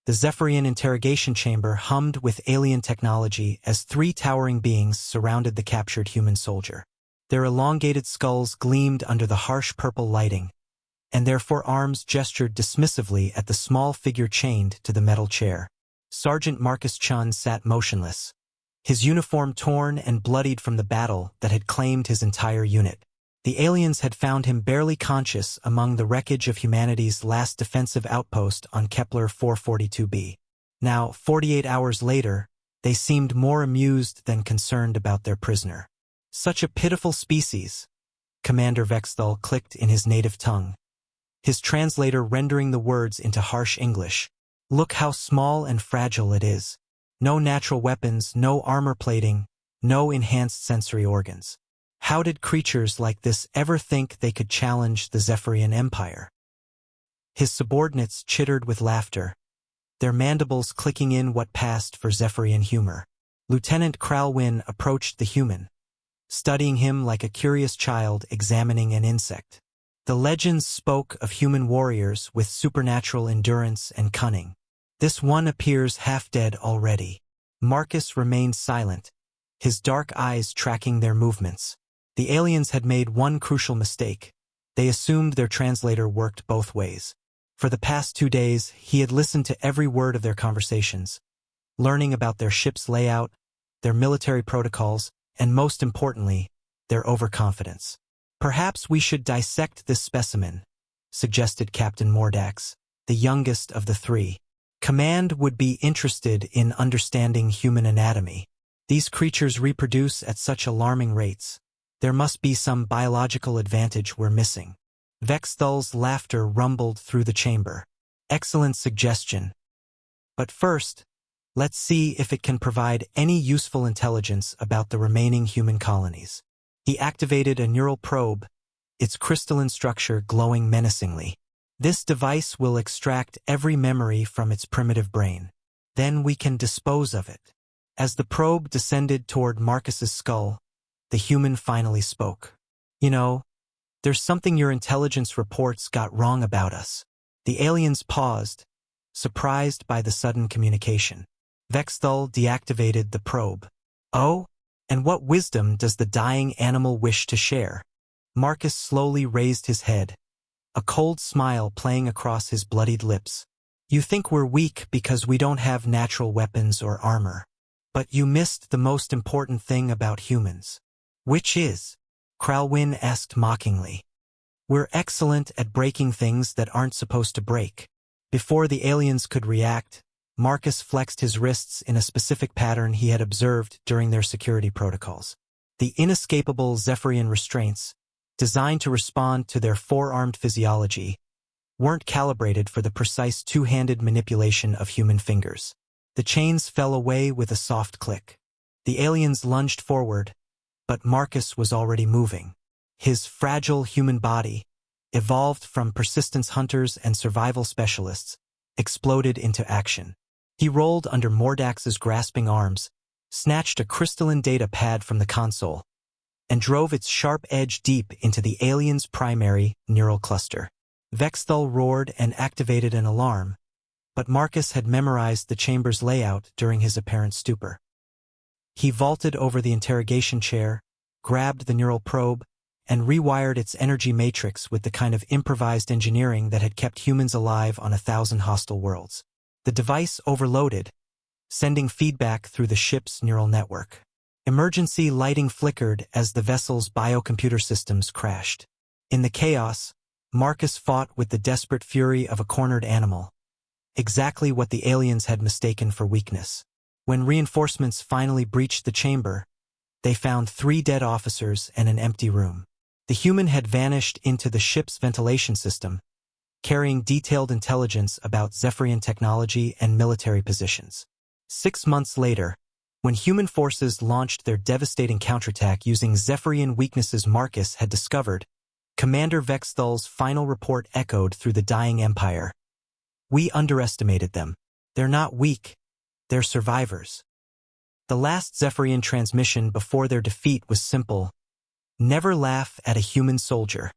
The Zephyrian interrogation chamber hummed with alien technology as three towering beings surrounded the captured human soldier. Their elongated skulls gleamed under the harsh purple lighting, and their forearms gestured dismissively at the small figure chained to the metal chair. Sergeant Marcus Chun sat motionless, his uniform torn and bloodied from the battle that had claimed his entire unit. The aliens had found him barely conscious among the wreckage of humanity's last defensive outpost on Kepler 442b. Now, 48 hours later, they seemed more amused than concerned about their prisoner. Such a pitiful species, Commander Vexthal clicked in his native tongue, his translator rendering the words into harsh English. Look how small and fragile it is. No natural weapons, no armor plating, no enhanced sensory organs. How did creatures like this ever think they could challenge the Zephyrian Empire? His subordinates chittered with laughter, their mandibles clicking in what passed for Zephyrian humor. Lieutenant Kralwyn approached the human, studying him like a curious child examining an insect. The legends spoke of human warriors with supernatural endurance and cunning. This one appears half-dead already. Marcus remained silent, his dark eyes tracking their movements. The aliens had made one crucial mistake. They assumed their translator worked both ways. For the past 2 days, he had listened to every word of their conversations, learning about their ship's layout, their military protocols, and most importantly, their overconfidence. Perhaps we should dissect this specimen, suggested Captain Mordax, the youngest of the three. Command would be interested in understanding human anatomy. These creatures reproduce at such alarming rates. There must be some biological advantage we're missing. Vexthal's laughter rumbled through the chamber. Excellent suggestion. But first, let's see if it can provide any useful intelligence about the remaining human colonies. He activated a neural probe, its crystalline structure glowing menacingly. This device will extract every memory from its primitive brain. Then we can dispose of it. As the probe descended toward Marcus's skull, the human finally spoke. You know, there's something your intelligence reports got wrong about us. The aliens paused, surprised by the sudden communication. Vexthal deactivated the probe. Oh? And what wisdom does the dying animal wish to share? Marcus slowly raised his head, a cold smile playing across his bloodied lips. You think we're weak because we don't have natural weapons or armor. But you missed the most important thing about humans. Which is? Kralwyn asked mockingly. We're excellent at breaking things that aren't supposed to break. Before the aliens could react, Marcus flexed his wrists in a specific pattern he had observed during their security protocols. The inescapable Zephyrian restraints, designed to respond to their four-armed physiology, weren't calibrated for the precise two-handed manipulation of human fingers. The chains fell away with a soft click. The aliens lunged forward, but Marcus was already moving. His fragile human body, evolved from persistence hunters and survival specialists, exploded into action. He rolled under Mordax's grasping arms, snatched a crystalline data pad from the console, and drove its sharp edge deep into the alien's primary neural cluster. Vexthal roared and activated an alarm, but Marcus had memorized the chamber's layout during his apparent stupor. He vaulted over the interrogation chair, grabbed the neural probe, and rewired its energy matrix with the kind of improvised engineering that had kept humans alive on 1,000 hostile worlds. The device overloaded, sending feedback through the ship's neural network. Emergency lighting flickered as the vessel's biocomputer systems crashed. In the chaos, Marcus fought with the desperate fury of a cornered animal, exactly what the aliens had mistaken for weakness. When reinforcements finally breached the chamber, they found 3 dead officers and an empty room. The human had vanished into the ship's ventilation system, carrying detailed intelligence about Zephyrian technology and military positions. 6 months later, when human forces launched their devastating counterattack using Zephyrian weaknesses Marcus had discovered, Commander Vexthal's final report echoed through the dying empire. We underestimated them. They're not weak. They're survivors. The last Zephyrian transmission before their defeat was simple. Never laugh at a human soldier.